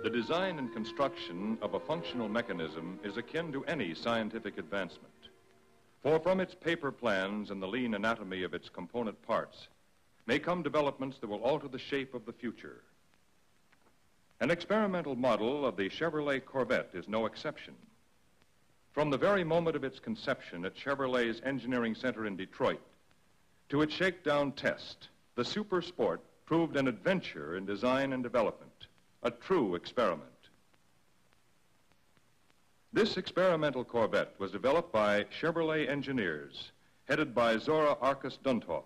The design and construction of a functional mechanism is akin to any scientific advancement. For from its paper plans and the lean anatomy of its component parts may come developments that will alter the shape of the future. An experimental model of the Chevrolet Corvette is no exception. From the very moment of its conception at Chevrolet's Engineering Center in Detroit to its shakedown test, the Super Sport proved an adventure in design and development, a true experiment. This experimental Corvette was developed by Chevrolet engineers, headed by Zora Arkus Dunthoff,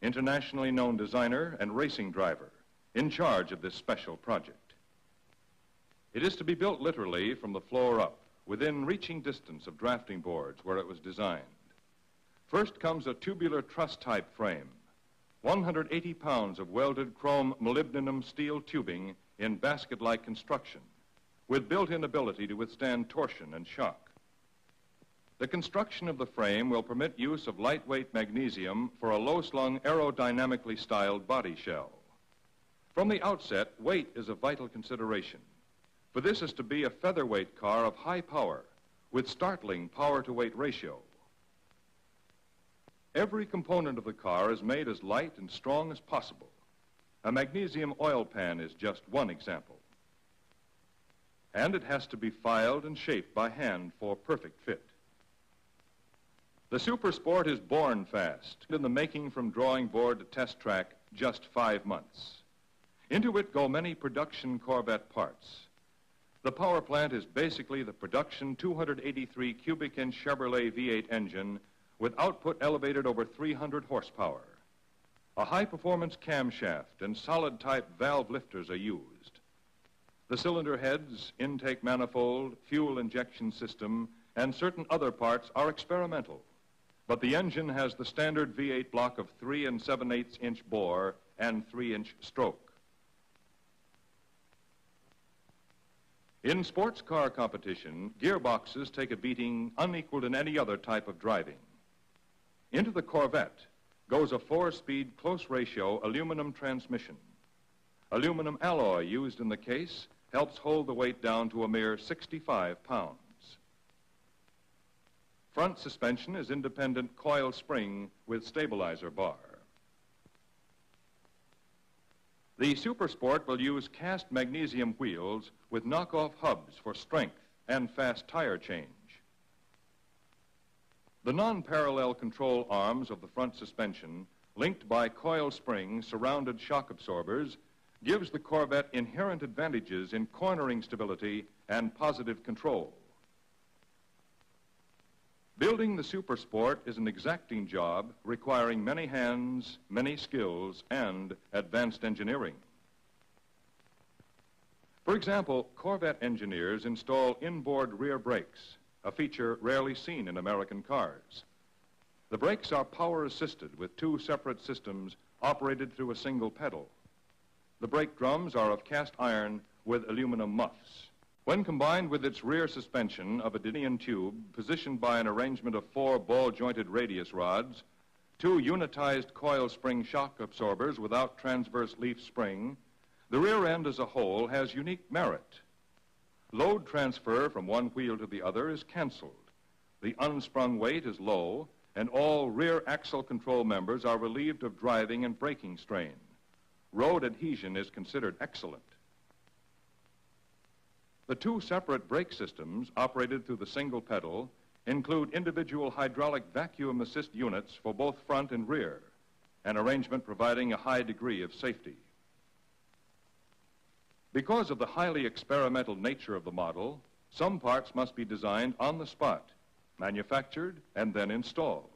internationally known designer and racing driver, in charge of this special project. It is to be built literally from the floor up, within reaching distance of drafting boards where it was designed. First comes a tubular truss-type frame, 180 pounds of welded chrome molybdenum steel tubing in basket-like construction, with built-in ability to withstand torsion and shock. The construction of the frame will permit use of lightweight magnesium for a low-slung, aerodynamically styled body shell. From the outset, weight is a vital consideration, for this is to be a featherweight car of high power, with startling power-to-weight ratio. Every component of the car is made as light and strong as possible. A magnesium oil pan is just one example. And it has to be filed and shaped by hand for perfect fit. The Super Sport is born fast, in the making from drawing board to test track, just 5 months. Into it go many production Corvette parts. The power plant is basically the production 283 cubic inch Chevrolet V8 engine with output elevated over 300 horsepower. A high-performance camshaft and solid-type valve lifters are used. The cylinder heads, intake manifold, fuel injection system, and certain other parts are experimental. But the engine has the standard V8 block of 3 7/8 inch bore and 3-inch stroke. In sports car competition, gearboxes take a beating unequaled in any other type of driving. Into the Corvette goes a 4-speed close-ratio aluminum transmission. Aluminum alloy used in the case helps hold the weight down to a mere 65 pounds. Front suspension is independent coil spring with stabilizer bar. The Super Sport will use cast magnesium wheels with knockoff hubs for strength and fast tire change. The non-parallel control arms of the front suspension, linked by coil springs surrounded shock absorbers, gives the Corvette inherent advantages in cornering stability and positive control. Building the Super Sport is an exacting job requiring many hands, many skills, and advanced engineering. For example, Corvette engineers install inboard rear brakes, a feature rarely seen in American cars. The brakes are power-assisted with 2 separate systems operated through a single pedal. The brake drums are of cast iron with aluminum muffs. When combined with its rear suspension of a Dinian tube positioned by an arrangement of 4 ball-jointed radius rods, 2 unitized coil spring shock absorbers without transverse leaf spring, the rear end as a whole has unique merit. Load transfer from one wheel to the other is canceled. The unsprung weight is low, and all rear axle control members are relieved of driving and braking strain. Road adhesion is considered excellent. The 2 separate brake systems operated through the single pedal include individual hydraulic vacuum assist units for both front and rear, an arrangement providing a high degree of safety. Because of the highly experimental nature of the model, some parts must be designed on the spot, manufactured, and then installed.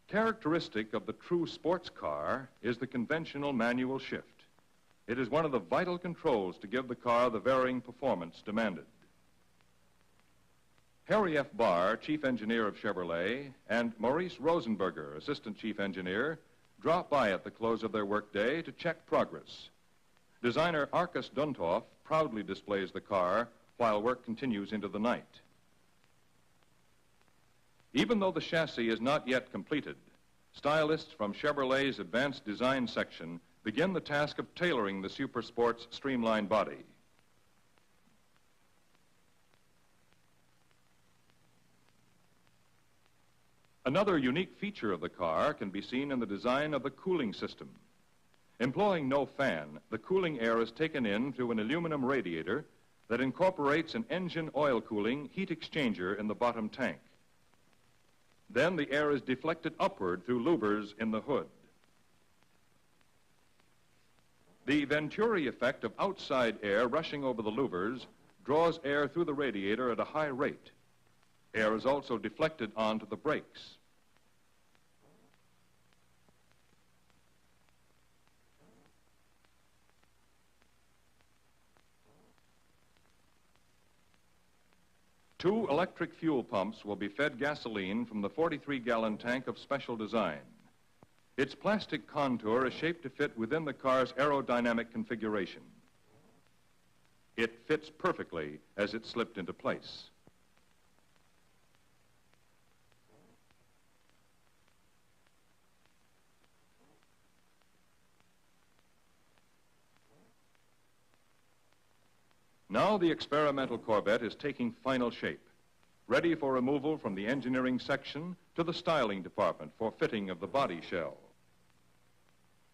Characteristic of the true sports car is the conventional manual shift. It is one of the vital controls to give the car the varying performance demanded. Harry F. Barr, chief engineer of Chevrolet, and Maurice Rosenberger, assistant chief engineer, drop by at the close of their workday to check progress. Designer Arkus Dunthoff proudly displays the car while work continues into the night. Even though the chassis is not yet completed, stylists from Chevrolet's advanced design section begin the task of tailoring the Super Sport's streamlined body. Another unique feature of the car can be seen in the design of the cooling system. Employing no fan, the cooling air is taken in through an aluminum radiator that incorporates an engine oil cooling heat exchanger in the bottom tank. Then the air is deflected upward through louvers in the hood. The Venturi effect of outside air rushing over the louvers draws air through the radiator at a high rate. Air is also deflected onto the brakes. Two electric fuel pumps will be fed gasoline from the 43-gallon tank of special design. Its plastic contour is shaped to fit within the car's aerodynamic configuration. It fits perfectly as it slipped into place. Now the experimental Corvette is taking final shape, ready for removal from the engineering section to the styling department for fitting of the body shell.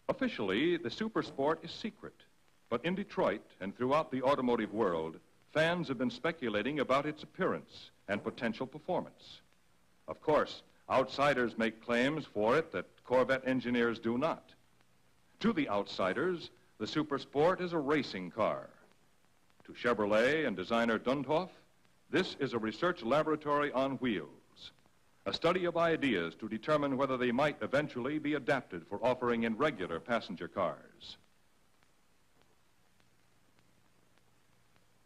Officially, the Super Sport is secret, but in Detroit and throughout the automotive world, fans have been speculating about its appearance and potential performance. Of course, outsiders make claims for it that Corvette engineers do not. To the outsiders, the Super Sport is a racing car. To Chevrolet and designer Dundhoff, this is a research laboratory on wheels, a study of ideas to determine whether they might eventually be adapted for offering in regular passenger cars.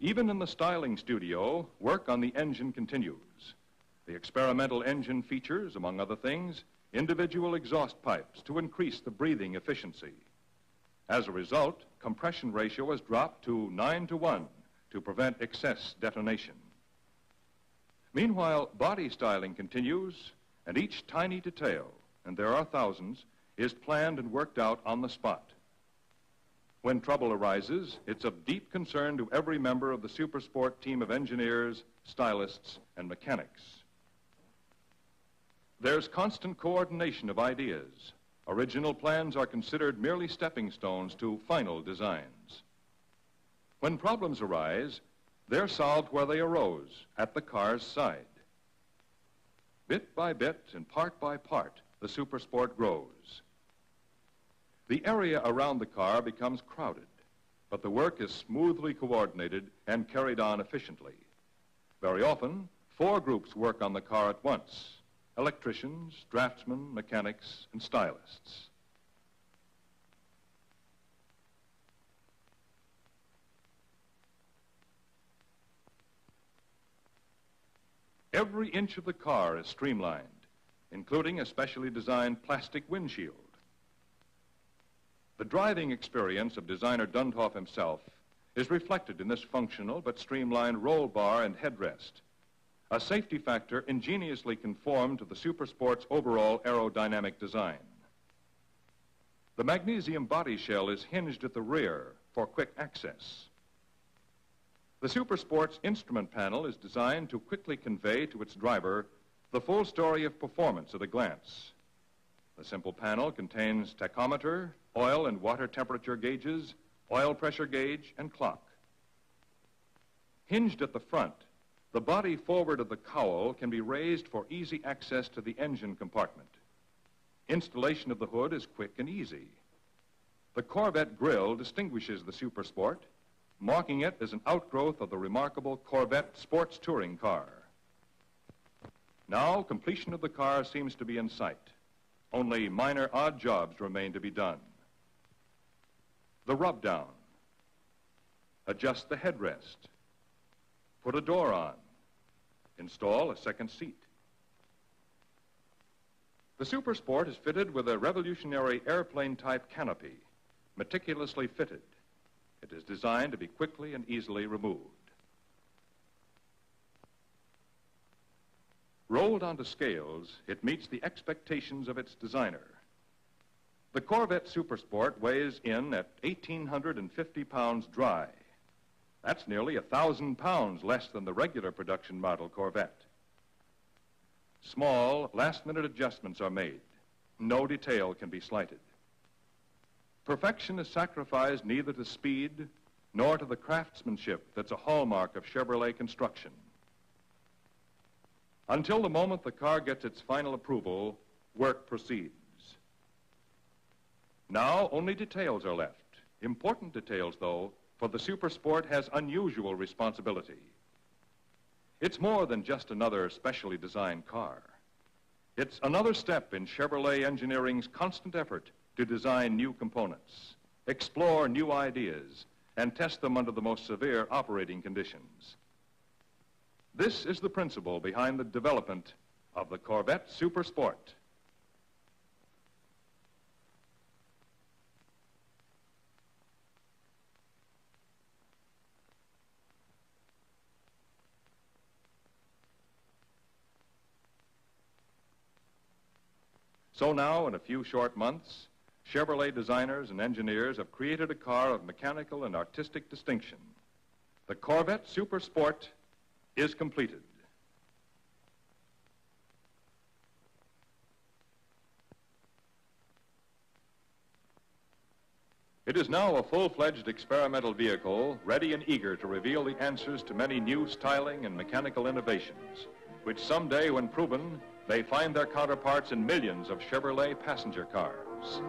Even in the styling studio, work on the engine continues. The experimental engine features, among other things, individual exhaust pipes to increase the breathing efficiency. As a result, compression ratio has dropped to 9:1 to prevent excess detonation. Meanwhile, body styling continues, and each tiny detail, and there are thousands, is planned and worked out on the spot. When trouble arises, it's of deep concern to every member of the Super Sport team of engineers, stylists, and mechanics. There's constant coordination of ideas. Original plans are considered merely stepping stones to final designs. When problems arise, they're solved where they arose, at the car's side. Bit by bit and part by part, the Super Sport grows. The area around the car becomes crowded, but the work is smoothly coordinated and carried on efficiently. Very often, 4 groups work on the car at once: electricians, draftsmen, mechanics, and stylists. Every inch of the car is streamlined, including a specially designed plastic windshield. The driving experience of designer Dundhoff himself is reflected in this functional but streamlined roll bar and headrest, a safety factor ingeniously conformed to the Super Sport's overall aerodynamic design. The magnesium body shell is hinged at the rear for quick access. The Super Sport's instrument panel is designed to quickly convey to its driver the full story of performance at a glance. The simple panel contains tachometer, oil and water temperature gauges, oil pressure gauge, and clock. Hinged at the front, the body forward of the cowl can be raised for easy access to the engine compartment. Installation of the hood is quick and easy. The Corvette grille distinguishes the Super Sport, marking it as an outgrowth of the remarkable Corvette sports touring car. Now, completion of the car seems to be in sight. Only minor odd jobs remain to be done. The rub down. Adjust the headrest. Put a door on. Install a second seat. The Super Sport is fitted with a revolutionary airplane-type canopy, meticulously fitted. It is designed to be quickly and easily removed. Rolled onto scales, it meets the expectations of its designer. The Corvette Supersport weighs in at 1,850 pounds dry. That's nearly 1,000 pounds less than the regular production model Corvette. Small, last-minute adjustments are made. No detail can be slighted. Perfection is sacrificed neither to speed nor to the craftsmanship that's a hallmark of Chevrolet construction. Until the moment the car gets its final approval, work proceeds. Now only details are left. Important details, though, for the Supersport has unusual responsibility. It's more than just another specially designed car. It's another step in Chevrolet engineering's constant effort to design new components, explore new ideas, and test them under the most severe operating conditions. This is the principle behind the development of the Corvette Supersport. So now, in a few short months, Chevrolet designers and engineers have created a car of mechanical and artistic distinction. The Corvette Supersport is completed. It is now a full-fledged experimental vehicle, ready and eager to reveal the answers to many new styling and mechanical innovations, which someday, when proven, may find their counterparts in millions of Chevrolet passenger cars.